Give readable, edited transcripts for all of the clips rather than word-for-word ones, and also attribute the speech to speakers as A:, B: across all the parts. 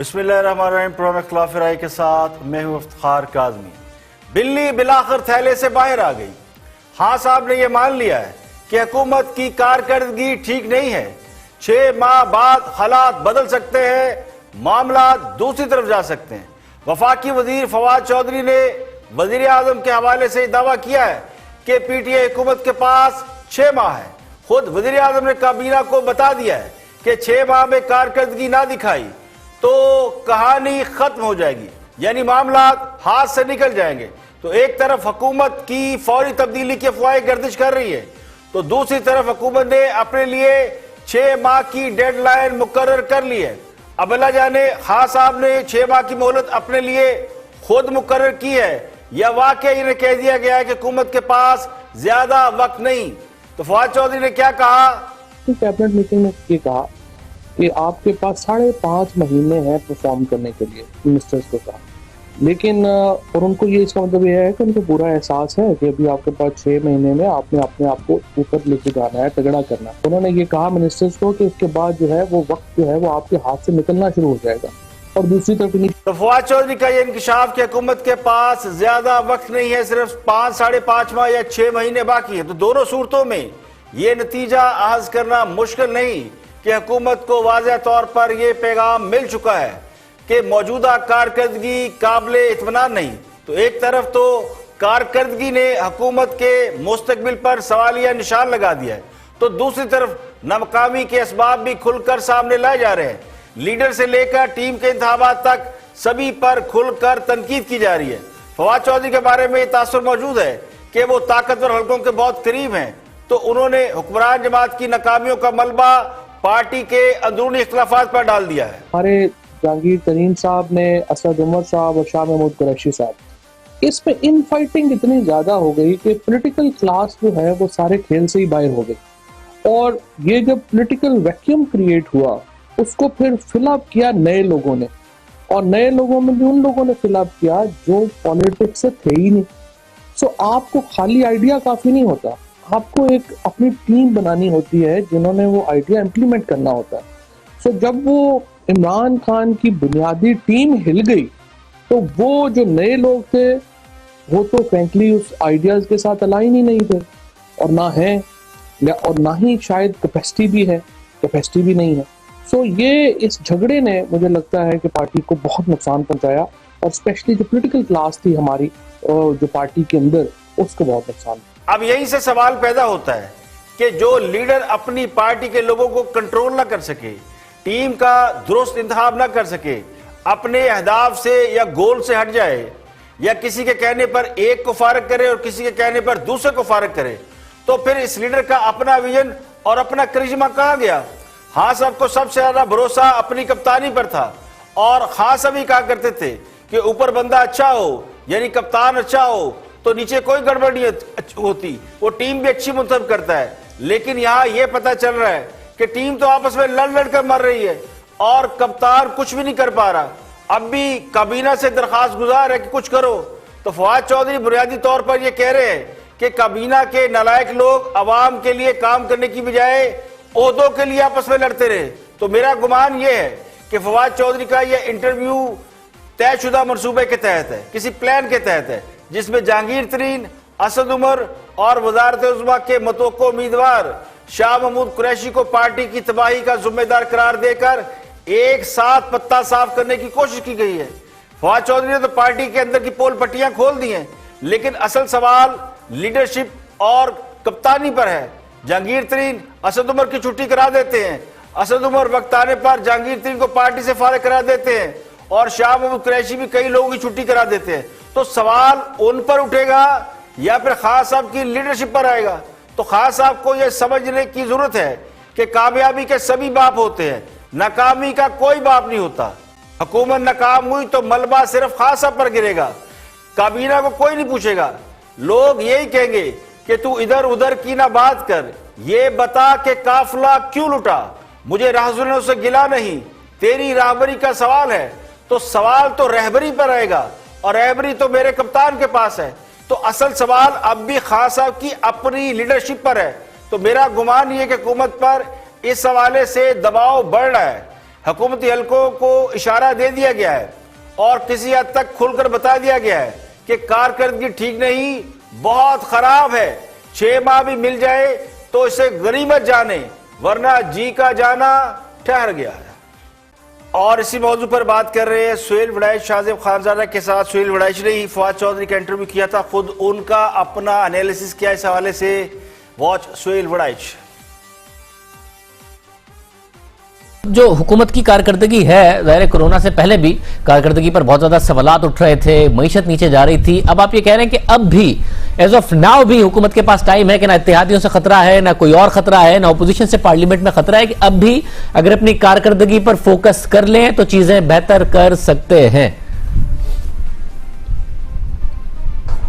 A: बिस्मिल्लाहिर्रहमानिर्रहीम। प्रोग्राम खिलाफ राय के साथ मैं हूं इफ्तिखार काज़मी। बिल्ली बिलाखिर थैले से बाहर आ गई। हाँ साहब ने यह मान लिया है कि हुकूमत की कारकर्दगी ठीक नहीं है। 6 माह बाद हालात बदल सकते हैं, मामला दूसरी तरफ जा सकते हैं। वफाकी वजीर फवाद चौधरी ने वजीर आजम के हवाले से दावा किया है कि पीटीआई हुकूमत के पास 6 माह है। खुद वजीर आजम ने काबीना को बता दिया है कि 6 माह में कारकर्दगी ना दिखाई तो कहानी खत्म हो जाएगी, यानी मामला हाथ से निकल जाएंगे। तो एक तरफ हुकूमत की फौरी तब्दीली की अफवाहें गर्दिश कर रही है, तो दूसरी तरफ हुकूमत ने अपने लिए 6 माह की डेडलाइन मुकर्रर कर ली है। अब अल्लाह जाने खान साहब ने 6 माह की मोहलत अपने लिए खुद मुकर्रर की है या वाकई इन्हें कह दिया गया है कि हुकूमत के पास ज्यादा वक्त नहीं। तो फवाद चौधरी ने क्या कहा?
B: कैबिनेट मीटिंग में ये कहा कि आपके पास 5.5 महीने हैं परफॉर्म करने के लिए, मिनिस्टर्स को कहा। लेकिन और उनको ये इसका मतलब ये है कि उनको पूरा एहसास है कि अभी आपके पास 6 महीने में आपने अपने आप को ऊपर लेके जाना है, तगड़ा करना है। उन्होंने ये कहा मिनिस्टर्स को कि उसके बाद जो है वो वक्त जो है वो आपके हाथ से निकलना शुरू हो जाएगा। और दूसरी तरफ
A: तो फवाद चौधरी का ये इंकशाफ कि हुकूमत के पास ज्यादा वक्त नहीं है, सिर्फ 5, 5.5 माह या 6 महीने बाकी है। तो दोनों सूरतों में ये नतीजा आहाज करना मुश्किल नहीं कि हुकूमत को वाज़ेह तौर पर यह पैगाम मिल चुका है कि मौजूदा कारकर्दगी काबिले इत्मीनान नहीं। तो एक तरफ तो कारकर्दगी ने हुकूमत के मुस्तकबिल पर सवालिया निशान लगा दिया है, तो दूसरी तरफ नाकामी के असबाब भी खुलकर सामने लाए जा रहे हैं। लीडर से लेकर टीम के इंतखाबात तक सभी पर खुलकर तनकीद की जा रही है। फवाद चौधरी के बारे में तासुर मौजूद है कि वो ताकतवर हल्कों के बहुत करीब हैं, तो उन्होंने हुक्मरान जमात की नाकामियों का मलबा पार्टी के अंदरूनी इख्तिलाफात पर डाल दिया है।
B: हमारे जहांगीर तरीन साहब ने, असद उमर साहब और शाह महमूद कुरैशी साहब, इसमें इन फाइटिंग इतनी ज्यादा हो गई कि पॉलिटिकल क्लास जो है वो सारे खेल से ही बाहर हो गई। और ये जब पॉलिटिकल वैक्यूम क्रिएट हुआ उसको फिर फिलअप किया नए लोगों ने, और नए लोगों में भी उन लोगों ने फिलअप किया जो पॉलिटिक्स से थे ही नहीं। सो आपको खाली आइडिया काफी नहीं होता, आपको एक अपनी टीम बनानी होती है जिन्होंने वो आइडिया इम्प्लीमेंट करना होता है। सो जब वो इमरान खान की बुनियादी टीम हिल गई तो वो जो नए लोग थे वो तो फ्रैंकली उस आइडियाज के साथ अलाइन ही नहीं थे, और ना है, और ना ही शायद कैपेसिटी भी नहीं है। सो ये इस झगड़े ने मुझे लगता है कि पार्टी को बहुत नुकसान पहुंचाया, और स्पेशली जो पॉलिटिकल क्लास थी हमारी जो पार्टी के अंदर, उसको बहुत नुकसान।
A: अब यहीं से सवाल पैदा होता है कि जो लीडर अपनी पार्टी के लोगों को कंट्रोल ना कर सके, टीम का दुरुस्त इंतखाब ना कर सके, अपने अहदाफ से या गोल से हट जाए, या किसी के कहने पर एक को फारग करे और किसी के कहने पर दूसरे को फारग करे, तो फिर इस लीडर का अपना विजन और अपना करिश्मा कहाँ गया? हाँ साहब को सबसे ज्यादा भरोसा अपनी कप्तानी पर था, और खान साहब ही कहा करते थे कि ऊपर बंदा अच्छा हो यानी कप्तान अच्छा हो तो नीचे कोई गड़बड़ नहीं होती, वो टीम भी अच्छी मुंतखब करता है। लेकिन यहाँ ये पता चल रहा है कि टीम तो आपस में लड़ कर मर रही है और कप्तान कुछ भी नहीं कर पा रहा। अब भी काबीना से दरखास्त गुजार है कि कुछ करो। तो फवाद चौधरी बुनियादी तौर पर यह कह रहे हैं कि काबीना के नालायक लोग अवाम के लिए काम करने की बजाय ओहदों के लिए आपस में लड़ते रहे। तो मेरा गुमान यह है कि फवाद चौधरी का यह इंटरव्यू तयशुदा मनसूबे के तहत है, किसी प्लान के तहत है, जिसमें जहांगीर तरीन, असद उमर और वजारत उज़्मा के मतवक्को उम्मीदवार शाह महमूद कुरैशी को पार्टी की तबाही का जिम्मेदार करार देकर एक साथ पत्ता साफ करने की कोशिश की गई है। फवाद चौधरी ने तो पार्टी के अंदर की पोल पट्टियां खोल दी हैं, लेकिन असल सवाल लीडरशिप और कप्तानी पर है। जहांगीर तरीन असद उमर की छुट्टी करा देते हैं, असद उमर वक्त आने पर जहांगीर तरीन को पार्टी से फारिग करा देते हैं, और शाह महमूद कुरैशी भी कई लोगों की छुट्टी करा देते हैं। तो सवाल उन पर उठेगा या फिर खान साहब की लीडरशिप पर आएगा? तो खान साहब को यह समझने की जरूरत है कि कामयाबी के सभी बाप होते हैं, नाकामी का कोई बाप नहीं होता। हुकूमत नाकाम हुई तो मलबा सिर्फ खान साहब पर गिरेगा, काबीना को कोई नहीं पूछेगा। लोग यही कहेंगे कि तू इधर उधर की ना बात कर, ये बता कि काफिला क्यों लुटा, मुझे राहगीरों से गिला नहीं, तेरी राहबरी का सवाल है। तो सवाल तो रहबरी पर आएगा, और रहबरी तो मेरे कप्तान के पास है। तो असल सवाल अब भी खान साहब की अपनी लीडरशिप पर है। तो मेरा गुमान ये कि हुकूमत पर इस हवाले से दबाव बढ़ रहा है हुकूमती हलकों को इशारा दे दिया गया है और किसी हद तक खुलकर बता दिया गया है कि कारकर्दगी ठीक नहीं, बहुत खराब है। 6 माह भी मिल जाए तो इसे गनीमत जाने, वरना जी का जाना ठहर गया है। और इसी मौजू पर बात कर रहे हैं सुहेल वड़ाइच शाहजेब खानजादा के साथ। सुहेल वड़ाइच ने ही फवाद चौधरी का इंटरव्यू किया था, खुद उनका अपना एनालिसिस किया इस हवाले से। वॉच सुहेल वड़ाइच।
C: जो हुकूमत की कारकर्दगी है, ज़ाहिर कोरोना से पहले भी कारकर्दगी पर बहुत ज्यादा सवालात उठ रहे थे, मईशत नीचे जा रही थी। अब आप ये कह रहे हैं कि अब भी एज ऑफ नाउ भी हुकूमत के पास टाइम है कि ना इत्तेहादियों से खतरा है, ना कोई और खतरा है, ना अपोजिशन से पार्लियामेंट में खतरा है, कि अब भी अगर अपनी कारकर्दगी पर फोकस कर लें तो चीजें बेहतर कर सकते हैं।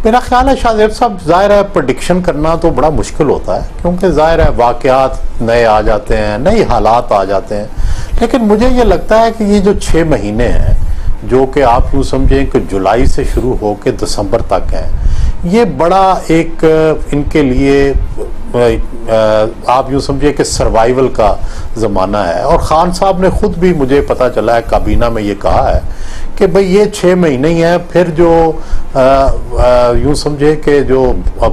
D: मेरा ख्याल है शाहजेब साहब, जाहिर है प्रेडिक्शन करना तो बड़ा मुश्किल होता है, क्योंकि जाहिर है वाकयात नए आ जाते हैं, नए हालात आ जाते हैं। लेकिन मुझे ये लगता है कि ये जो 6 महीने हैं, जो कि आप यूँ समझें कि जुलाई से शुरू होकर दिसंबर तक है, ये बड़ा एक इनके लिए आप यूँ समझिए कि सर्वाइवल का ज़माना है। और खान साहब ने खुद भी, मुझे पता चला है, काबीना में ये कहा है कि भाई ये 6 महीने ही हैं, फिर जो यूँ समझे कि जो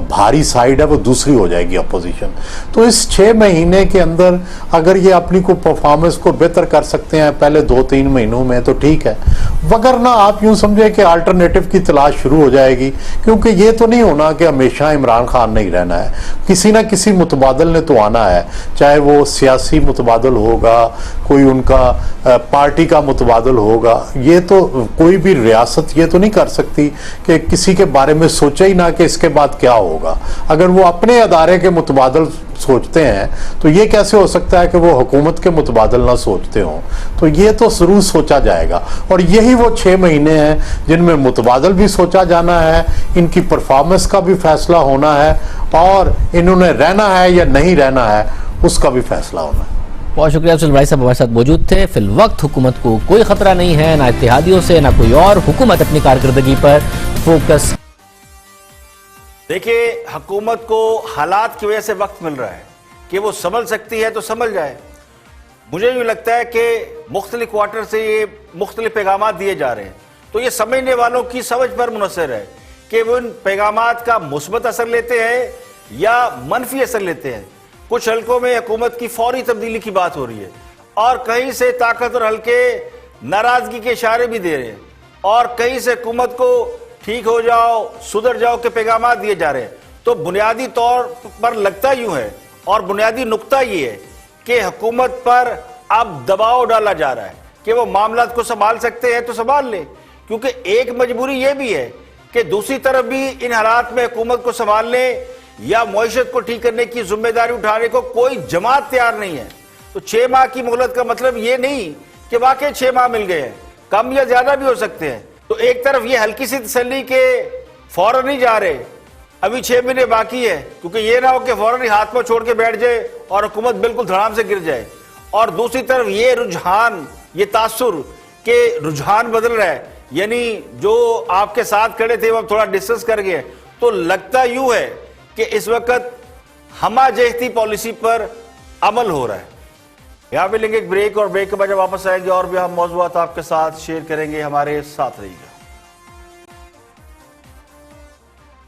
D: भारी साइड है वो दूसरी हो जाएगी अपोजिशन। तो इस 6 महीने के अंदर अगर ये अपनी को परफॉर्मेंस को बेहतर कर सकते हैं पहले 2-3 महीनों में तो ठीक है, वगरना आप यूँ समझे कि अल्टरनेटिव की तलाश शुरू हो जाएगी। क्योंकि ये तो नहीं होना कि हमेशा इमरान खान नहीं रहना है, किसी ना किसी मुतबादल ने तो आना है, चाहे वो सियासी मुतबादल होगा, कोई उनका पार्टी का मुतबादल होगा। ये तो कोई भी रियासत ये तो नहीं कर सकती कि किसी के बारे में सोचे ही ना कि इसके बाद क्या होगा। अगर वो अपने अदारे के मुतबादल सोचते हैं तो ये कैसे हो सकता है कि वो हुकूमत के मुतबादल ना सोचते हों। तो ये तो जरूर सोचा जाएगा, और यही वो 6 महीने हैं जिनमें मुतबादल भी सोचा जाना है, इनकी परफॉर्मेंस का भी फैसला होना है, और इन्होंने रहना है या नहीं रहना है उसका भी फैसला होना है।
C: बहुत शुक्रिया सुहेल वड़ाइच साहब हमारे साथ मौजूद थे। फिल वक्त हुकूमत को कोई खतरा नहीं है, ना इत्तेहादियों से, ना कोई और। हुकूमत अपनी कारकर्दगी पर फोकस।
A: देखिए, हुकूमत को हालात की वजह से वक्त मिल रहा है कि वो संभल सकती है तो संभल जाए। मुझे यूँ लगता है कि मुख्तलिफ क्वार्टर से ये मुख्तलिफ पैगाम दिए जा रहे हैं, तो ये समझने वालों की समझ पर मुनसर है कि वो इन पैगाम का मुस्बत असर लेते हैं या मनफी असर लेते हैं। कुछ हल्कों में हुकूमत की फौरी तब्दीली की बात हो रही है, और कहीं से ताकतवर हल्के नाराजगी के इशारे भी दे रहे हैं, और कहीं से हुकूमत को ठीक हो जाओ, सुधर जाओ के पैगाम दिए जा रहे हैं। तो बुनियादी तौर पर लगता यूं है, और बुनियादी नुक्ता ये है कि हुकूमत पर अब दबाव डाला जा रहा है कि वो मामला को संभाल सकते हैं तो संभाल ले। क्योंकि एक मजबूरी ये भी है कि दूसरी तरफ भी इन हालात में हुकूमत को संभालने या मईशत को ठीक करने की जिम्मेदारी उठाने को कोई जमात तैयार नहीं है। तो 6 माह की मोहलत का मतलब ये नहीं कि वाकई 6 माह मिल गए हैं, कम या ज्यादा भी हो सकते हैं। तो एक तरफ ये हल्की सी तसल्ली के फौरन नहीं जा रहे, अभी 6 महीने बाकी है, क्योंकि ये ना हो कि फौरन ही हाथ में छोड़ के बैठ जाए और हुकूमत बिल्कुल धड़ाम से गिर जाए। और दूसरी तरफ ये रुझान, ये तासुर के रुझान बदल रहा है, यानी जो आपके साथ खड़े थे वो थोड़ा डिस्कस कर गए। तो लगता यूं है कि इस वक्त हमाजहती पॉलिसी पर अमल हो रहा है। यहां पे लेंगे एक ब्रेक, और ब्रेक के बाद जब वापस आएंगे और भी हम मौजूदात आपके साथ शेयर करेंगे। हमारे साथ रहिएगा।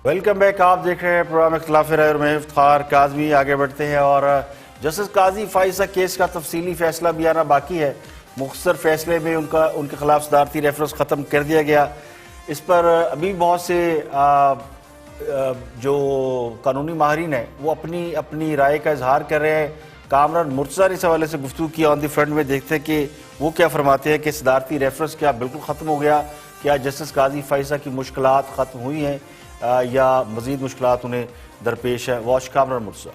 A: Welcome back. आप देख रहे हैं प्रोग्राम इख्तिलाफ राय और मैं इफ्तिखार काज़मी। आगे बढ़ते हैं, और जस्टिस काजी फाइजा केस का तफसीली फैसला भी आना बाकी है। मुख्तसर फैसले में उनके खिलाफ सदारती रेफरेंस ख़त्म कर दिया गया। इस पर अभी बहुत से जो कानूनी माहरीन है वो अपनी राय का इजहार कर रहे हैं। कामरान मुर्तज़ा ने इस हवाले से गुफ्तगू की ऑन द फ्रंट में। देखते हैं कि वो क्या फरमाते हैं कि सदारती रेफरेंस क्या बिल्कुल ख़त्म हो गया, क्या जस्टिस काजी फाइजा की मुश्किलात ख़त्म हुई हैं या मज़ीद मुश्किलात उन्हें दरपेश है। वॉच कामरान मुर्तज़ा।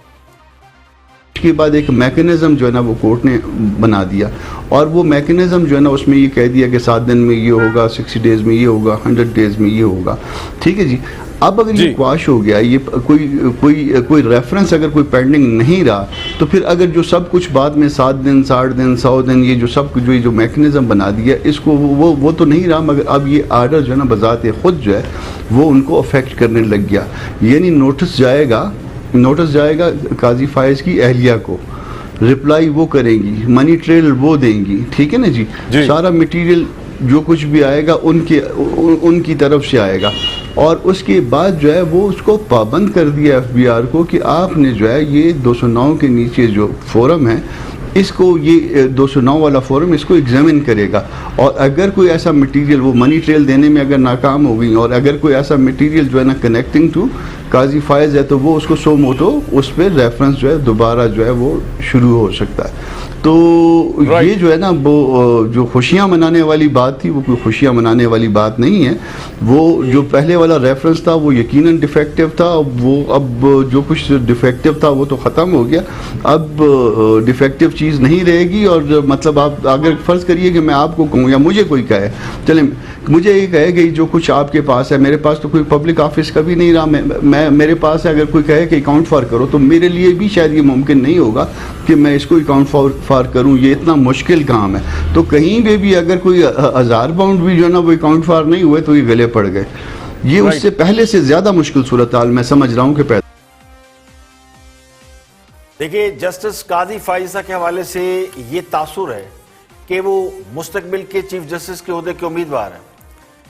E: के बाद एक मैकेनिज्म जो है ना वो कोर्ट ने बना दिया, और वो मैकेनिज्म जो है ना उसमें ये कह दिया कि 7 दिन में ये होगा, 60 डेज में ये होगा, 100 डेज में ये होगा। ठीक है जी। अब अगर ये क्वाश हो गया, ये कोई रेफरेंस अगर कोई पेंडिंग नहीं रहा, तो फिर अगर जो सब कुछ बाद में 7 दिन, 60 दिन, 100 दिन, ये जो सब कुछ जो मैकेनिज्म बना दिया, इसको वो तो नहीं रहा, मगर अब ये आर्डर जो है ना बजाते खुद जो है वो उनको अफेक्ट करने लग गया। यानी नोटिस जाएगा काजी फाइज की अहलिया को रिप्लाई वो करेंगी, मनी ट्रेल वो देंगी, ठीक है ना जी, सारा मटेरियल जो कुछ भी आएगा उनकी तरफ से आएगा। और उसके बाद जो है वो उसको पाबंद कर दिया एफबीआर को कि आपने जो है ये 209 के नीचे जो फोरम है इसको, ये 209 वाला फोरम इसको एग्जामिन करेगा, और अगर कोई ऐसा मटेरियल, वो मनी ट्रेल देने में अगर नाकाम हो गई, और अगर कोई ऐसा मटेरियल जो है ना कनेक्टिंग टू काजी फायज है, तो वो उसको सो मोटो उस पर रेफरेंस जो है दोबारा जो है वो शुरू हो सकता है। तो ये जो है ना वो जो खुशियां मनाने वाली बात थी, वो कोई खुशियां मनाने वाली बात नहीं है। वो जो पहले वाला रेफरेंस था वो यकीनन डिफेक्टिव था, वो अब जो कुछ डिफेक्टिव था वो तो ख़त्म हो गया, अब डिफेक्टिव चीज़ नहीं रहेगी। और मतलब आप अगर फ़र्ज़ करिए कि मैं आपको कहूँ या मुझे कोई कहे, चले मुझे ये कहे कि जो कुछ आपके पास है, मेरे पास तो कोई पब्लिक ऑफिस कभी नहीं रहा, मैं मेरे पास है, अगर कोई कहे कि अकाउंट फॉर करो, तो मेरे लिए भी शायद ये मुमकिन नहीं होगा कि मैं इसको अकाउंट फॉर करूं, ये इतना मुश्किल काम है। तो कहीं भी अगर कोई 1000 पाउंड भी जो है ना वो अकाउंट फॉर नहीं हुए तो ये गले पड़ गए। ये उससे पहले से ज्यादा मुश्किल सूरत हाल मैं समझ रहा हूं कि पैदा।
A: देखिए, जस्टिस काजी फाइजा के हवाले से ये तासुर है कि वो मुस्तकबिल के चीफ जस्टिस के ओहदे के उम्मीदवार हैं,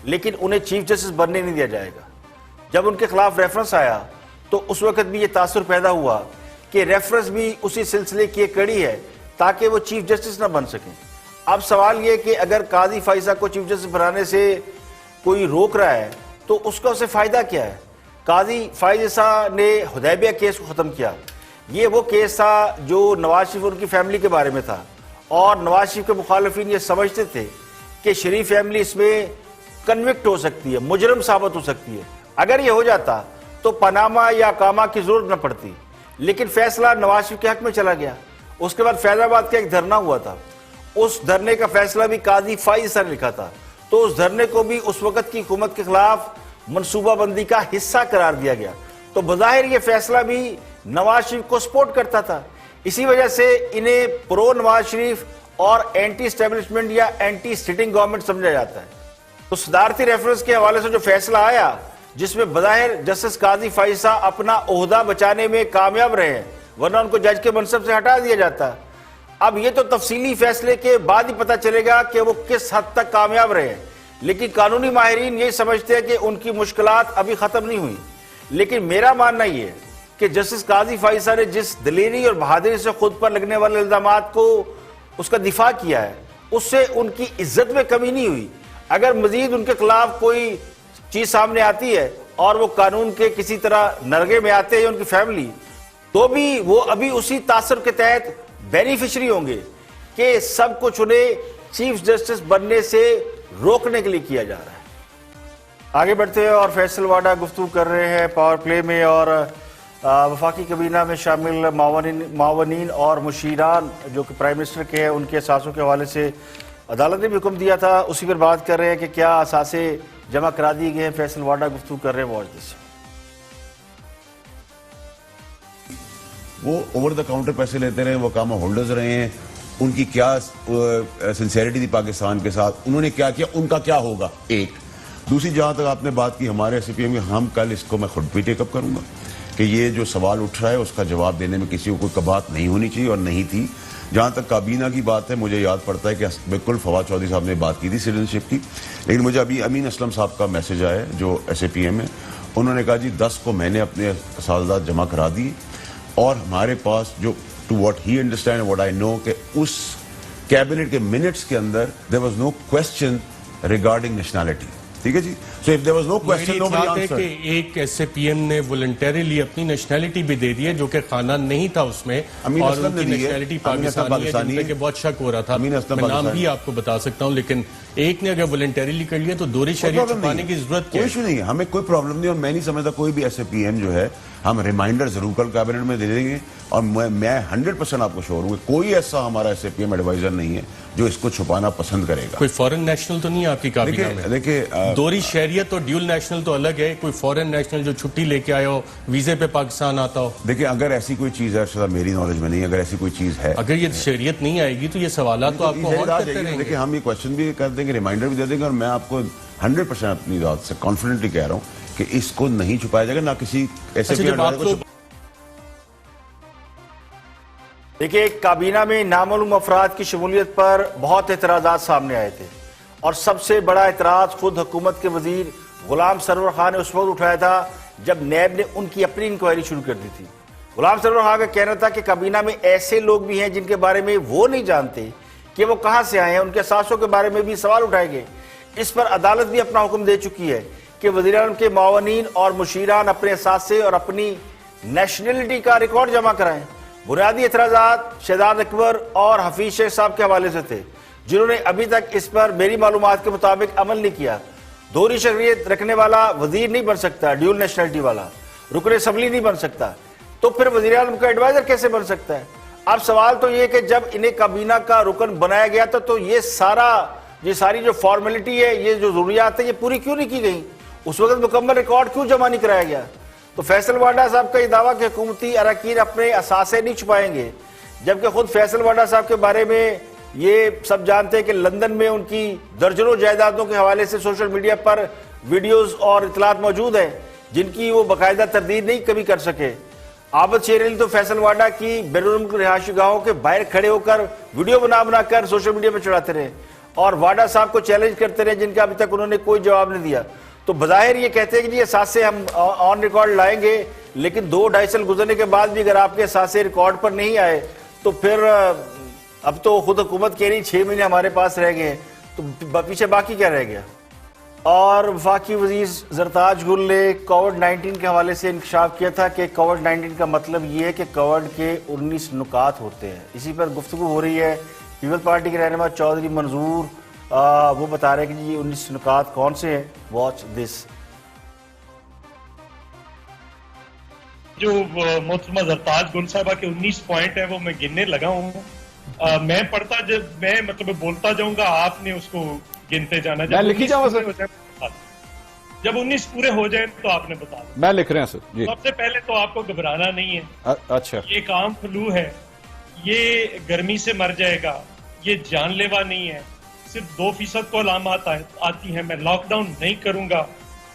A: लेकिन उन्हें चीफ जस्टिस बनने नहीं दिया जाएगा। जब उनके खिलाफ रेफरेंस आया तो उस वक्त भी ये तासुर पैदा हुआ कि रेफरेंस भी उसी सिलसिले की एक कड़ी है ताकि वो चीफ जस्टिस ना बन सकें। अब सवाल ये कि अगर काजी फाइजा को चीफ जस्टिस बनाने से कोई रोक रहा है तो उसका उसे फायदा क्या है? काजी फाइजा ने हुदैबिया केस को खत्म किया। ये वो केस था जो नवाज शरीफ और उनकी फैमिली के बारे में था, और नवाज शरीफ के मुखालिफिन ये समझते थे कि शरीफ फैमिली इसमें कन्विक्ट हो सकती है, मुजरम साबित हो सकती है। अगर ये हो जाता तो पनामा या कामा की जरूरत न पड़ती, लेकिन फैसला नवाज शरीफ के हक में चला गया। उसके बाद फैजाबाद का एक धरना हुआ था, उस धरने का फैसला भी काजी फाइजा ने लिखा था, तो उस धरने को भी उस वक्त की हुकूमत के खिलाफ मनसूबाबंदी का हिस्सा करार दिया गया। तो बज़ाहिर ये फैसला भी नवाज शरीफ को सपोर्ट करता था। इसी वजह से इन्हें प्रो नवाज शरीफ और एंटी स्टैब्लिशमेंट या एंटी सिटिंग गवर्नमेंट समझा जाता है। तो सदारती रेफरेंस के हवाले से जो फैसला आया, जिसमें बज़ाहिर जस्टिस काजी फाइजा अपना ओहदा बचाने में कामयाब रहे, वरना उनको जज के मनसब से हटा दिया जाता। अब ये तो तफसीली फैसले के बाद ही पता चलेगा कि वो किस हद तक कामयाब रहे, लेकिन कानूनी माहिरीन ये समझते हैं कि उनकी मुश्किलात अभी खत्म नहीं हुई। लेकिन मेरा मानना ये कि जस्टिस काजी फाइजा ने जिस दलेरी और बहादुरी से खुद पर लगने वाले इल्जामात को उसका दिफा किया है, उससे उनकी इज्जत में कमी नहीं हुई। अगर मजीद उनके खिलाफ कोई चीज सामने आती है और वो कानून के किसी तरह नरगे में आते हैं उनकी फैमिली, तो भी वो अभी उसी तासर के तहत बेनिफिशरी होंगे कि सब कुछ उन्हें चीफ जस्टिस बनने से रोकने के लिए किया जा रहा है। आगे बढ़ते हैं और फैसल वाडा गुफ्तगू कर रहे हैं पावर प्ले में, और वफाकी कबीना में शामिल मावनीन और मुशीरान जो कि प्राइम मिनिस्टर के हैं, उनके असासों के हवाले से अदालत ने भी हुक्म दिया था, उसी पर बात कर रहे हैं कि क्या असासे जमा करा दिए गए हैं। फैसल वाडा गुफ्तगू कर रहे हैं, वॉच दिस।
F: वो ओवर द काउंटर पैसे लेते रहे, वो कामा होल्डर्स रहे हैं, उनकी क्या सिंसेरिटी थी पाकिस्तान के साथ, उन्होंने क्या किया, उनका क्या होगा। एक दूसरी, जहां तक आपने बात की हमारे सीपीएम में, हम कल इसको मैं खुद भी टेकअप करूंगा कि ये जो सवाल उठ रहा है उसका जवाब देने में किसी को कोई कबात नहीं होनी चाहिए और नहीं थी। जहां तक काबीना की बात है, मुझे याद पड़ता है कि बिल्कुल फवाद चौधरी साहब ने बात की थी सिटीजनशिप की, लेकिन मुझे अभी अमीन असलम साहब का मैसेज आया है जो SAPM है, उन्होंने कहा जी 10 को मैंने अपने सालदात जमा करा दिए, और हमारे पास जो to what he understand what I know कि उस कैबिनेट के मिनट्स के अंदर there was no question regarding nationality. ठीक है जी, so if there was no question nobody answered.
G: एक SAPM ने वॉलंटरीली अपनी नेशनैलिटी भी दे दी है जो कि खाना नहीं था उसमें, और उनकी नेशनैलिटी पाकिस्तानी है, जिन पे के बहुत शक हो रहा था। मैं नाम भी आपको बता सकता हूं, लेकिन एक ने अगर वॉलंटरीली कर लिया तो दोहरी शरीयत छुपाने की जरूरत क्या है?
F: कोई नहीं है, हमें कोई प्रॉब्लम नहीं, और मैं नहीं समझता कोई भी SAPM जो है, हम रिमाइंडर जरूर कल कैबिनेट में दे देंगे, और मैं 100% आपको श्योर हूँ कोई ऐसा हमारा SAPM एडवाइजर नहीं है जो इसको छुपाना पसंद करेगा।
G: कोई फॉरेन नेशनल तो नहीं है आपकी काबीना में?
F: देखिए,
G: दोहरी शहरियत और ड्यूल नेशनल तो अलग है। कोई फॉरेन नेशनल जो छुट्टी लेके आया हो, वीजे पे पाकिस्तान आता हो?
F: देखिए, अगर ऐसी कोई चीज है, मेरी नॉलेज में नहीं, अगर ऐसी कोई चीज है,
G: अगर ये शहरियत नहीं आएगी तो ये सवाल तो आपको और करते रहेंगे।
F: देखिए, हम ये क्वेश्चन भी कर देंगे, रिमाइंडर भी दे देंगे, और मैं आपको 100% अपनी बात से कॉन्फिडेंटली कह रहा हूँ कि इसको नहीं छुपाया जाएगा, ना किसी SAPM
A: देखिए, काबीना में नामालूम अफराद की शमूलियत पर बहुत एतराज़ात सामने आए थे और सबसे बड़ा एतराज़ खुद हुकूमत के वजीर गुलाम सरवर खान ने उस वक्त उठाया था जब नैब ने उनकी अपनी इंक्वायरी शुरू कर दी थी। गुलाम सरवर खान का कहना था कि काबीना में ऐसे लोग भी हैं जिनके बारे में वो नहीं जानते कि वो कहाँ से आए हैं, उनके असासों के बारे में भी सवाल उठाए गए। इस पर अदालत भी अपना हुक्म दे चुकी है कि वज़ीर-ए-आज़म के मुआवनीन और मुशीरान अपने असासे और अपनी नेशनलिटी का रिकॉर्ड जमा कराएं। बुनियादी एतराज़ात शहजाद अकबर और हफीज शेख साहब के हवाले से थे, जिन्होंने अभी तक इस पर मेरी मालूमात के मुताबिक अमल नहीं किया। दोहरी शरीयत रखने वाला वजीर नहीं बन सकता, ड्यूल नेशनलिटी वाला रुकन असम्बली नहीं बन सकता, तो फिर वज़ीर-ए-आज़म का एडवाइजर कैसे बन सकता है? अब सवाल तो ये कि जब इन्हें काबीना का रुकन बनाया गया था तो ये सारी जो फॉर्मेलिटी है, ये जो जरूरियात है, ये पूरी क्यों नहीं की गई? उस वक्त मुकम्मल रिकॉर्ड क्यों जमा नहीं कराया गया? तो फैसल वाडा साहब का ये दावा कि हुकूमती अरकान अपने असासे नहीं छुपाएंगे, जबकि खुद फैसल वाडा साहब के बारे में ये सब जानते हैं कि लंदन में उनकी दर्जनों जायदादों के हवाले से सोशल मीडिया पर वीडियोस और इतलात मौजूद हैं जिनकी वो बाकायदा तरदीद नहीं कभी कर सके। आबद शेर अली तो फैसल वाडा की बैरून रिहायशी गाहों के बाहर खड़े होकर वीडियो बना कर सोशल मीडिया पर चढ़ाते रहे और वाडा साहब को चैलेंज करते रहे, जिनका अभी तक उन्होंने कोई जवाब नहीं दिया। तो बज़ाहिर ये कहते हैं कि जी असासे हम ऑन रिकॉर्ड लाएंगे, लेकिन 2-2.5 साल गुजरने के बाद भी अगर आपके असासे रिकॉर्ड पर नहीं आए तो फिर अब तो खुद हुकूमत कह रही 6 महीने हमारे पास रह गए, तो पीछे बाकी क्या रह गया? और वफाकी वजीर जरताज गुल ने कोविड-19 के हवाले से इंकशाफ किया था कि कोविड-19 का मतलब ये है कि कोविड के 19 नुकात होते हैं। इसी पर गुफ्तगू हो रही है। पीपल्स पार्टी के रहनुमा चौधरी मंजूर वो बता रहे हैं कि ये 19 नुकात कौन से हैं। Watch this.
H: जो मोहतरमा जरताज गुल साहबा के 19 पॉइंट है वो मैं गिनने लगा हूँ। मैं पढ़ता जब मैं मतलब बोलता जाऊंगा, आपने उसको गिनते जाना। जब
I: लिखी जाऊंगा सर,
H: जब 19 पूरे हो जाए तो आपने बता दें।
I: मैं लिख रहे हैं सर जी।
H: सबसे पहले तो आपको घबराना नहीं है।
I: अच्छा,
H: ये एक आम फ्लू है, ये गर्मी से मर जाएगा, ये जानलेवा नहीं है। सिर्फ 2% को अलामत आती है। मैं लॉकडाउन नहीं करूंगा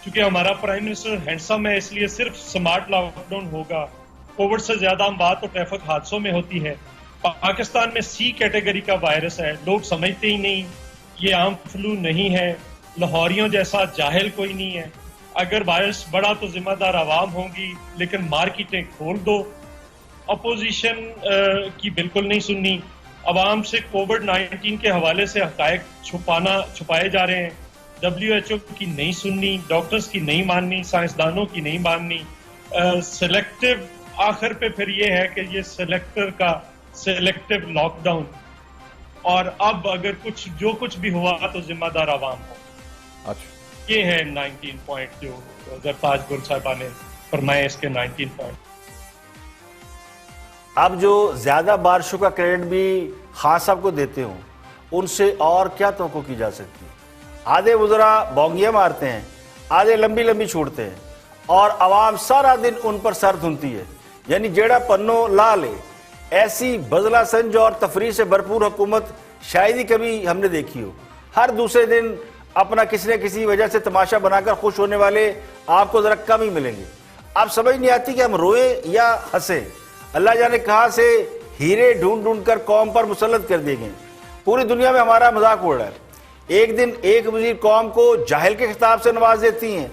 H: क्योंकि हमारा प्राइम मिनिस्टर हैंडसम है, इसलिए सिर्फ स्मार्ट लॉकडाउन होगा। कोविड से ज्यादा बात तो ट्रैफिक हादसों में होती है। पाकिस्तान में C कैटेगरी का वायरस है, लोग समझते ही नहीं। ये आम फ्लू नहीं है, लाहौरियों जैसा जाहिल कोई नहीं है। अगर वायरस बढ़ा तो जिम्मेदार आवाम होगी, लेकिन मार्केटें खोल दो। अपोजिशन की बिल्कुल नहीं सुननी। अवाम से कोविड-19 के हवाले से हकायक छुपाए जा रहे हैं। WHO की नहीं सुननी, डॉक्टर्स की नहीं माननी, साइंसदानों की नहीं माननी। सिलेक्टिव आखिर पे फिर ये है कि ये सिलेक्टिव लॉकडाउन। और अब अगर जो कुछ भी हुआ तो जिम्मेदार आवाम हो। अच्छा, ये है 19 पॉइंट जो जरताज गुल साहबा ने फरमाए, इसके 19 पॉइंट।
A: अब जो ज्यादा बारिशों का क्रेडिट भी खान साहब को देते हो, उनसे और क्या तवक्को की जा सकती है? आधे वज़रा बोंगियां मारते हैं, आधे लंबी लंबी छोड़ते हैं और आवाम सारा दिन उन पर सर धुनती है। यानी जेड़ा पन्नो ला ले, ऐसी बजला संज और तफरीह से भरपूर हुकूमत शायद ही कभी हमने देखी हो। हर दूसरे दिन अपना किसी न किसी वजह से तमाशा बनाकर खुश होने वाले आपको जरा कम ही मिलेंगे। अब समझ नहीं आती कि हम रोए या हंसे। अल्लाह जाने कहां से हीरे ढूंढ ढूंढ कर कौम पर मुसल्लत कर दिए गए। पूरी दुनिया में हमारा मजाक उड़ रहा है। एक दिन एक वजीर कौम को जाहिल के खिताब से नवाज देती हैं,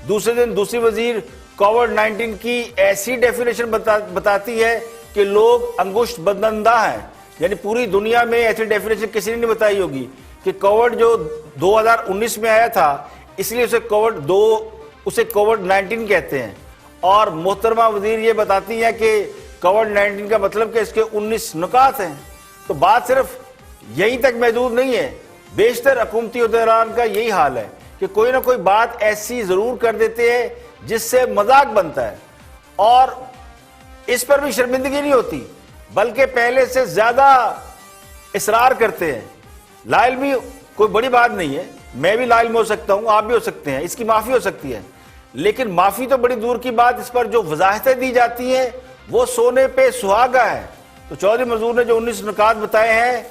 A: दूसरे दिन दूसरी वजीर कोविड-19 की ऐसी डेफिनेशन बताती है कि लोग अंगुष्ठ बदनंदा हैं। यानी पूरी दुनिया में ऐसी डेफिनेशन किसी ने नहीं बताई होगी कि कोविड जो 2019 में आया था इसलिए उसे कोविड-19 कहते हैं। और मोहतरमा वजीर ये बताती है कि कोविड-19 का मतलब कि इसके 19 नुकात हैं। तो बात सिर्फ यहीं तक महदूद नहीं है। बेशतर हुकूमती उहदेदारान का यही हाल है कि कोई ना कोई बात ऐसी जरूर कर देते हैं जिससे मजाक बनता है और इस पर भी शर्मिंदगी नहीं होती, बल्कि पहले से ज्यादा इसरार करते हैं। लाइल भी कोई बड़ी बात नहीं है, मैं भी लाइल में हो सकता हूं, आप भी हो सकते हैं, इसकी माफी हो सकती है। लेकिन माफी तो बड़ी दूर की बात, इस पर जो वजाहतें दी जाती हैं वो सोने पे सुहागा है। तो चौधरी मंजूर ने जो 19 नुकात बताए हैं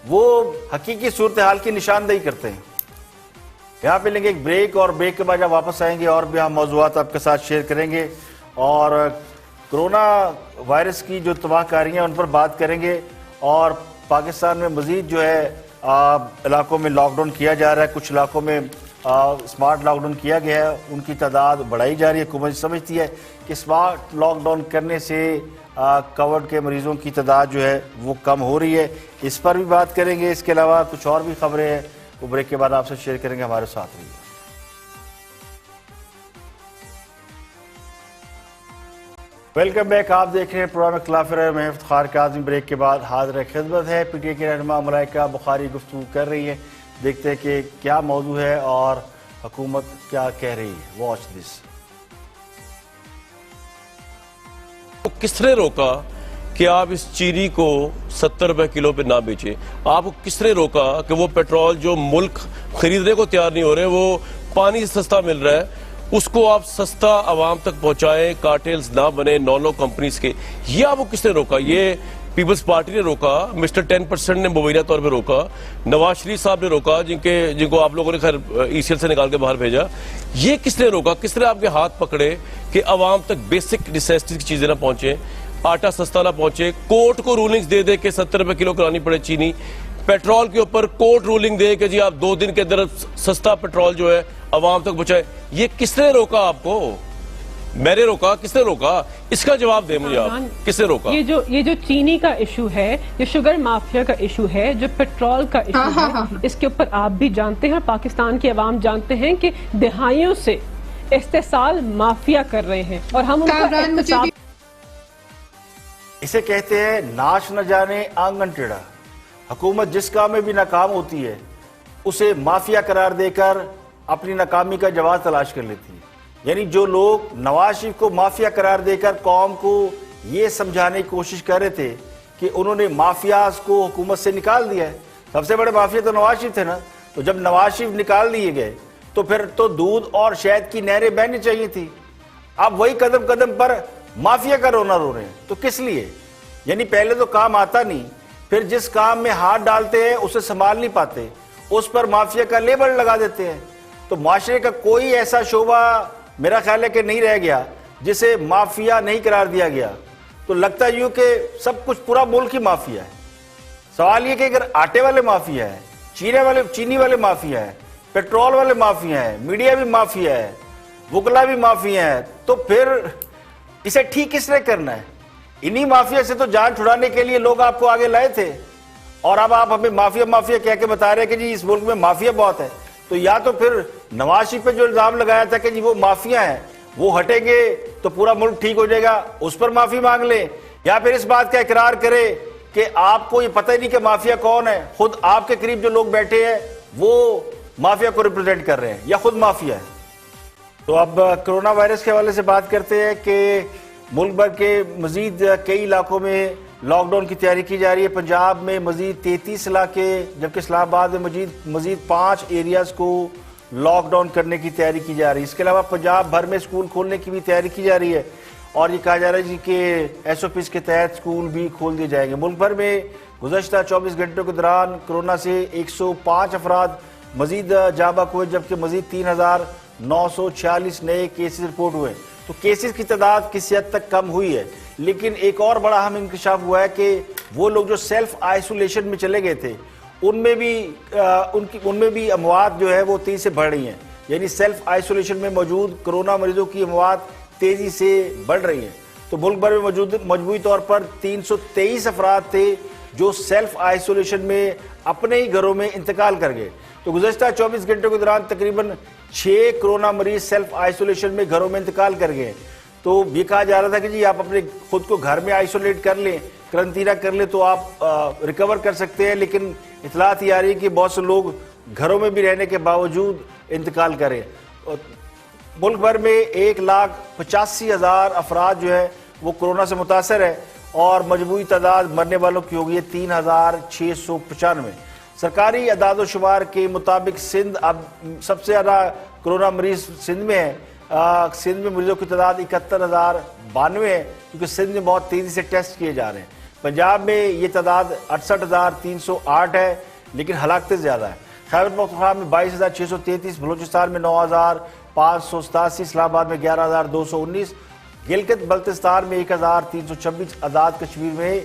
A: वो हकीकी सूरत हाल की निशानदेही करते हैं। यहाँ पे लेंगे एक ब्रेक और ब्रेक के बाद जब वापस आएंगे और भी हम मौजूआत आपके साथ शेयर करेंगे। और कोरोना वायरस की जो तबाहकारियाँ उन पर बात करेंगे और पाकिस्तान में मज़ीद जो है इलाकों में लॉकडाउन किया जा रहा है, कुछ इलाकों में स्मार्ट लॉकडाउन किया गया है, उनकी तादाद बढ़ाई जा रही है। हुकूमत समझती है कि स्मार्ट लॉकडाउन करने से कोविड के मरीजों की तादाद जो है वो कम हो रही है, इस पर भी बात करेंगे। इसके अलावा कुछ और भी खबरें हैं वो ब्रेक के बाद आपसे शेयर करेंगे, हमारे साथ रहिए। वेलकम बैक, आप देख रहे हैं प्रोग्राम खिलाफ मैं इफ्तिखार काज़मी। ब्रेक के बाद हाजिर खिदमत है। पीटीआई की रहनुमा मलाइका बुखारी गुफ्तगू कर रही है, देखते हैं कि क्या मौजू है और हुकूमत क्या कह रही है। Watch this.
I: किसने रोका कि आप इस चीनी को 70 रुपए किलो पे ना बेचें? आपको किसने रोका कि वो पेट्रोल जो मुल्क खरीदने को तैयार नहीं हो रहे, वो पानी से सस्ता मिल रहा है, उसको आप सस्ता आवाम तक पहुंचाएं, कार्टेल्स ना बने नॉन कंपनीज के? ये आपको किसने रोका? ये पीपल्स पार्टी ने रोका, मिस्टर 10% ने मुबैना तौर पे रोका, नवाज शरीफ साहब ने रोका, जिनको आप लोगों ने खैर ईसीएल से निकाल के बाहर भेजा। ये किसने रोका? किसने आपके हाथ पकड़े कि आवाम तक बेसिक नेसेसिटीज की चीजें ना पहुंचे, आटा सस्ता ना पहुंचे? कोर्ट को रूलिंग्स दे दे के 70 रुपए किलो करानी पड़े चीनी। पेट्रोल के ऊपर कोर्ट रूलिंग दे कि जी आप 2 दिन के अंदर सस्ता पेट्रोल जो है आवाम तक पहुंचाए। ये किसने रोका आपको? मैंने रोका? किसने रोका? इसका जवाब दे मुझे आप, किसने रोका?
J: ये जो चीनी का इशू है, जो शुगर माफिया का इशू है, जो पेट्रोल का इशू है, इसके ऊपर आप भी जानते हैं और पाकिस्तान की आवाम जानते हैं कि दिहाइयों से इस्तेसाल माफिया कर रहे हैं और हम उनका
A: इसे कहते हैं नाच न जाने आंगन टेढ़ा। हुकूमत जिस काम में भी नाकाम होती है उसे माफिया करार देकर अपनी नाकामी का जवाब तलाश कर लेती है। यानी जो लोग नवाज शरीफ को माफिया करार देकर कौम को ये समझाने की कोशिश कर रहे थे कि उन्होंने माफियाज को हुकूमत से निकाल दिया है, सबसे बड़े माफिया तो नवाज शरीफ थे ना, तो जब नवाज शरीफ निकाल दिए गए तो फिर तो दूध और शहद की नहरें बहनी चाहिए थी। अब वही कदम कदम पर माफिया का रोना रो रहे हैं, तो किस लिए? यानी पहले तो काम आता नहीं, फिर जिस काम में हाथ डालते हैं उसे संभाल नहीं पाते, उस पर माफिया का लेबल लगा देते हैं। तो माशरे का कोई ऐसा शोबा मेरा ख्याल है कि नहीं रह गया जिसे माफिया नहीं करार दिया गया। तो लगता यूं कि सब कुछ पूरा मुल्क ही माफिया है। सवाल ये कि अगर आटे वाले माफिया है, चीनी वाले माफिया है, पेट्रोल वाले माफिया है, मीडिया भी माफिया है, वकला भी माफिया है, तो फिर इसे ठीक किसने करना है? इन्हीं माफिया से तो जान छुड़ाने के लिए लोग आपको आगे लाए थे और अब आप हमें माफिया माफिया कह के बता रहे हैं कि जी इस मुल्क में माफिया बहुत है। तो या तो फिर नवाज शरीफ पे जो इल्जाम लगाया था कि जी वो माफिया है वो हटेंगे तो पूरा मुल्क ठीक हो जाएगा, उस पर माफी मांग ले, या फिर इस बात का इकरार करे कि आपको ये पता ही नहीं कि माफिया कौन है, खुद आपके करीब जो लोग बैठे हैं वो माफिया को रिप्रेजेंट कर रहे हैं या खुद माफिया है। तो अब कोरोना वायरस के हवाले से बात करते हैं कि मुल्क भर के मजीद कई इलाकों में लॉकडाउन की तैयारी की जा रही है। पंजाब में मजीद 33 इलाके, जबकि इस्लामाबाद में मजीद 5 एरियाज को लॉकडाउन करने की तैयारी की जा रही है। इसके अलावा पंजाब भर में स्कूल खोलने की भी तैयारी की जा रही है और ये कहा जा रहा है जी कि SOPs के तहत स्कूल भी खोल दिए जाएंगे। मुल्क भर में गुज़श्ता 24 घंटों के दौरान कोरोना से 105 अफराद मजीद जाबाक हुए, जबकि मजीद 3,946 नए केसेस रिपोर्ट हुए। तो केसेस की तादाद किसी हद तक कम हुई है, लेकिन एक और बड़ा अहम इंकशाफ हुआ है कि वो लोग जो सेल्फ आइसोलेशन में चले गए थे उनमें भी अमवात जो है वो तेजी से बढ़ रही हैं। यानी सेल्फ आइसोलेशन में मौजूद कोरोना मरीजों की अमवात तेजी से बढ़ रही हैं। तो मुल्क भर में मजमूई तौर पर 323 अफराद थे जो सेल्फ आइसोलेशन में अपने ही घरों में इंतकाल कर गए। तो गुज़श्ता 24 घंटों के दौरान तकरीबन 6 कोरोना मरीज सेल्फ आइसोलेशन में घरों में इंतकाल कर गए। तो ये कहा जा रहा था कि जी आप अपने खुद को घर में आइसोलेट कर लें, करंतना कर लें तो आप रिकवर कर सकते हैं, लेकिन इतलात ये आ रही है कि बहुत से लोग घरों में भी रहने के बावजूद इंतकाल करें। मुल्क भर में 1,85,000 अफराद जो है वो कोरोना से मुतासर है और मजमूई तादाद मरने वालों की होगी 3,695। सरकारी अदाद शुमार के मुताबिक सिंध अब सबसे ज़्यादा कोरोना मरीज सिंध में है। सिंध में मरीजों की तादाद 71,092 है, क्योंकि सिंध में बहुत तेज़ी से टेस्ट किए जा रहे हैं। पंजाब में ये तादाद 68,308 है, लेकिन हलाकतें ज़्यादा है। खैबर पख्तूनख्वा में 22,633, बलूचिस्तान में 9,587, इस्लामाबाद में 11,219, गिलगित बल्तिस्तान में 1326, आजाद कश्मीर में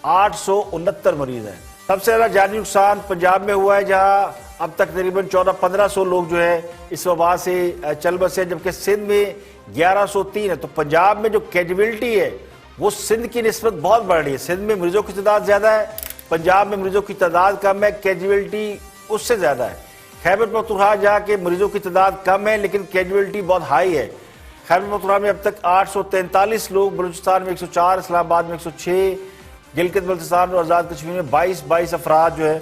A: 869 मरीज हैं। सबसे ज्यादा जानी नुकसान पंजाब में हुआ है, जहां अब तक तकरीबन 1400-1500 लोग जो है इस वबा से चल बसे, जबकि सिंध में 1103 है। तो पंजाब में जो कैजुअलिटी है वो सिंध की निस्बत बहुत बढ़ रही है। सिंध में मरीजों की तादाद ज्यादा है, पंजाब में मरीजों की तादाद कम है, कैजुअलिटी उससे ज्यादा है। खैबर पख्तूनख्वा जहाँ के मरीजों की तादाद कम है लेकिन कैजुअलिटी बहुत हाई है। खैबर पख्तूनख्वा में अब तक 843 लोग, बलूचिस्तान में 104, इस्लामाबाद में 106, गिलगित बल्तिस्तान और आजाद कश्मीर में 22 अफराद जो है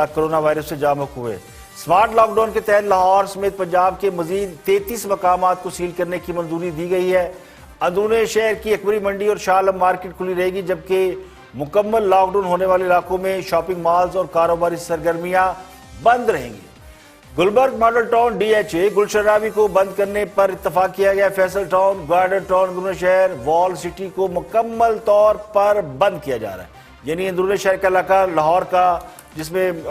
A: कोरोना वायरस से जामक हुए। स्मार्ट लॉकडाउन के तहत लाहौर समेत पंजाब के मजीद 33 मकामात को सील करने की मंजूरी दी गई है। अंदरूनी शहर की अकबरी मंडी और शाह आलम मार्केट खुली रहेगी, जबकि मुकम्मल लॉकडाउन होने वाले इलाकों में शॉपिंग मॉल्स और कारोबारी सरगर्मियां बंद रहेंगी। गुलबर्ग मॉडल टाउन DHA गुलशन रावी को बंद करने पर इत्तफाक किया गया। फैसल टाउन, गार्डन टाउन, अंदरूनी शहर, वॉल सिटी को मुकम्मल तौर पर बंद किया जा रहा है। यानी अंदरूनी शहर का इलाका लाहौर का जिसमें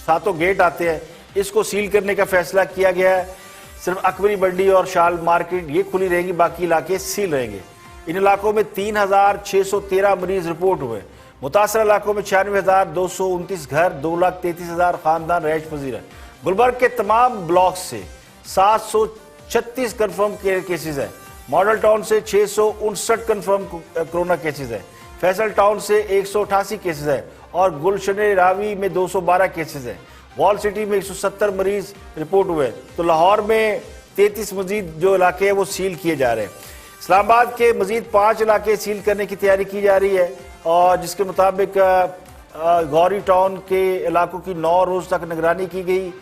A: 7 गेट आते हैं, इसको सील करने का फैसला किया गया है। सिर्फ अकबरी मंडी और शाल मार्केट ये खुली रहेंगी, बाकी इलाके सील रहेंगे। इन इलाकों में 3613 मरीज रिपोर्ट हुए। मुतासर इलाकों में 96,229 घर, 2,33,000 खानदान रैश पजीर है। गुलबर्ग के तमाम ब्लॉक से 736 कन्फर्म केसेज है। मॉडल टाउन से 659 कन्फर्म कोरोना केसेज है। फैसल टाउन से 188 केसेज है और गुलशन रावी में 212 केसेज है। वॉल सिटी में 170 मरीज रिपोर्ट हुए। तो लाहौर में 33 मजीद जो इलाके हैं वो सील किए जा रहे हैं। इस्लामाबाद के मजीद 5 इलाके सील करने की तैयारी की जा रही है और जिसके मुताबिक गौरी टाउन के इलाकों की 9 रोज तक निगरानी की गई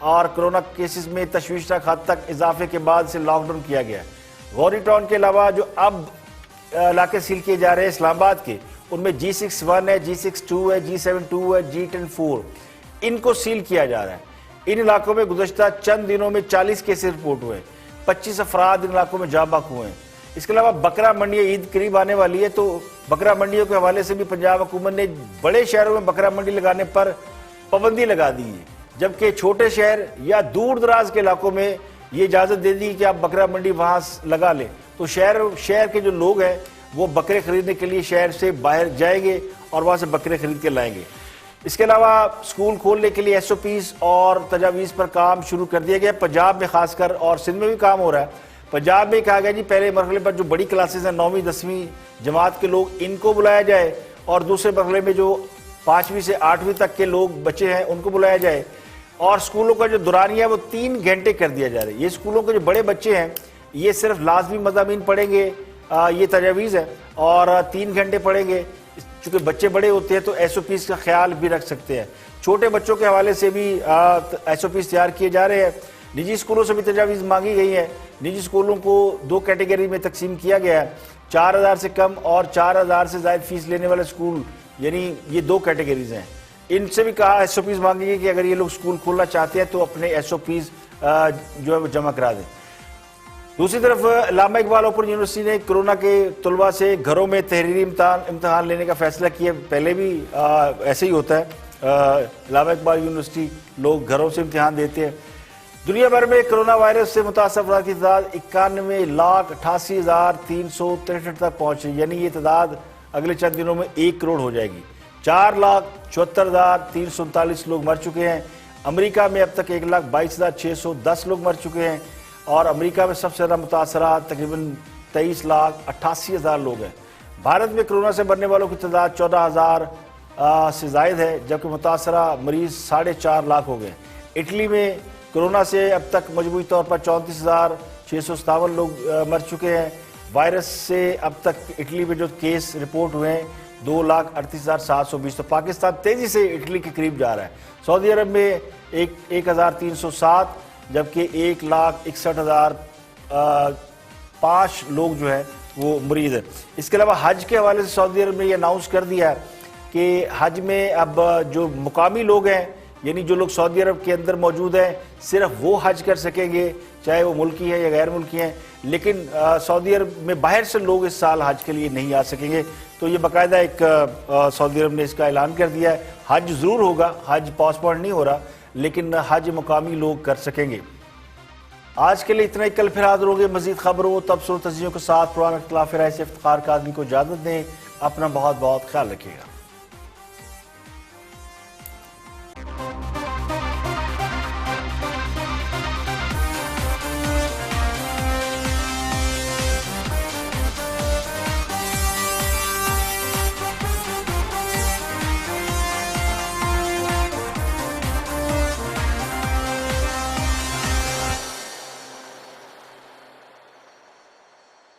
A: और कोरोना केसेस में तशवीशनाक हद तक इजाफे के बाद से लॉकडाउन किया गया। गौरी टाउन के अलावा जो अब इलाके सील किए जा रहे हैं इस्लामाबाद के, उनमें G61 है, G62 है, G72 है, G104, इनको सील किया जा रहा है। इन इलाकों में गुज़श्ता चंद दिनों में 40 केसेस रिपोर्ट हुए, 25 अफराद इन इलाकों में जाबाक हुए हैं। इसके अलावा बकरा मंडी, ईद करीब आने वाली है, तो बकरा मंडियों के हवाले से भी पंजाब हुकूमत ने बड़े शहरों में बकरा मंडी लगाने पर पाबंदी लगा दी है, जबकि छोटे शहर या दूर दराज के इलाकों में ये इजाज़त दे दी कि आप बकरा मंडी वहाँ लगा लें। तो शहर के जो लोग हैं वो बकरे खरीदने के लिए शहर से बाहर जाएंगे और वहाँ से बकरे खरीद के लाएंगे। इसके अलावा स्कूल खोलने के लिए SOPs और तजावीज़ पर काम शुरू कर दिया गया। पंजाब में खासकर और सिंध में भी काम हो रहा है। पंजाब में कहा गया जी पहले मरहले पर जो बड़ी क्लासेस हैं 9वीं 10वीं जमात के लोग, इनको बुलाया जाए और दूसरे मरहले में जो 5वीं से 8वीं तक के लोग बच्चे हैं उनको बुलाया जाए। और स्कूलों का जो दौरानिया है वो 3 घंटे कर दिया जा रहा है। ये स्कूलों के जो बड़े बच्चे हैं ये सिर्फ लाजमी मज़ामीन पढ़ेंगे, ये तजावीज़ है, और 3 घंटे पढ़ेंगे। चूँकि बच्चे बड़े होते हैं तो SOPs का ख्याल भी रख सकते हैं। छोटे बच्चों के हवाले से भी SOPs तैयार किए जा रहे हैं। निजी स्कूलों से भी तजावीज़ मांगी गई है। निजी स्कूलों को 2 कैटेगरी में तकसीम किया गया है, 4000 से कम और 4000 से ज़ायद फीस लेने वाले स्कूल, यानी ये 2 कैटेगरीज हैं। इनसे भी कहा SOPs मांगी गई कि अगर ये लोग स्कूल खोलना चाहते हैं तो अपने SOPs जो है वो जमा करा दें। दूसरी तरफ अल्लामा इकबाल ओपन यूनिवर्सिटी ने कोरोना के तलबा से घरों में तहरीरी इम्तहान लेने का फैसला किया। पहले भी ऐसे ही होता है, अल्लामा इकबाल यूनिवर्सिटी लोग घरों से इम्तहान देते हैं। दुनिया भर में कोरोना वायरस से मुतासर अफराद की तादाद 91,88,363 तक पहुंची, यानी ये तादाद अगले चंद दिनों में 1 करोड़ हो जाएगी। 4,74,339 लोग मर चुके हैं। अमेरिका में अब तक 1,22,610 लोग मर चुके हैं और अमेरिका में सबसे ज़्यादा मुतासरा तकरीबन 23,88,000 लोग हैं। भारत में कोरोना से मरने वालों की तादाद 14,000 से ज़ायद है, जबकि मुतासरा मरीज 4.5 लाख हो गए। इटली में कोरोना से अब तक मजमूई तौर पर 34,657 लोग मर चुके हैं। वायरस से अब तक इटली में जो केस रिपोर्ट हुए हैं 2,38,720। तो पाकिस्तान तेजी से इटली के करीब जा रहा है। सऊदी अरब में 1,307, जबकि 1,61,005 लोग जो है वो मरीज है। इसके अलावा हज के हवाले से सऊदी अरब ने यह अनाउंस कर दिया है कि हज में अब जो मुकामी लोग हैं, यानी जो लोग सऊदी अरब के अंदर मौजूद हैं, सिर्फ वो हज कर सकेंगे, चाहे वो मुल्की है या गैर मुल्की हैं। लेकिन सऊदी अरब में बाहर से लोग इस साल हज के लिए नहीं आ सकेंगे। तो ये बाकायदा एक सऊदी अरब ने इसका ऐलान कर दिया है। हज ज़रूर होगा, हज पासपोर्ट नहीं हो रहा, लेकिन हज मुकामी लोग कर सकेंगे। आज के लिए इतना ही। कल फिर हाजिर होंगे मजीद खबरों तबसरों तस्जियों के साथ। पुराना इख्तिलाफ राय से इफ्तिखार का आदमी को इजाजत दें। अपना बहुत बहुत ख्याल रखिएगा।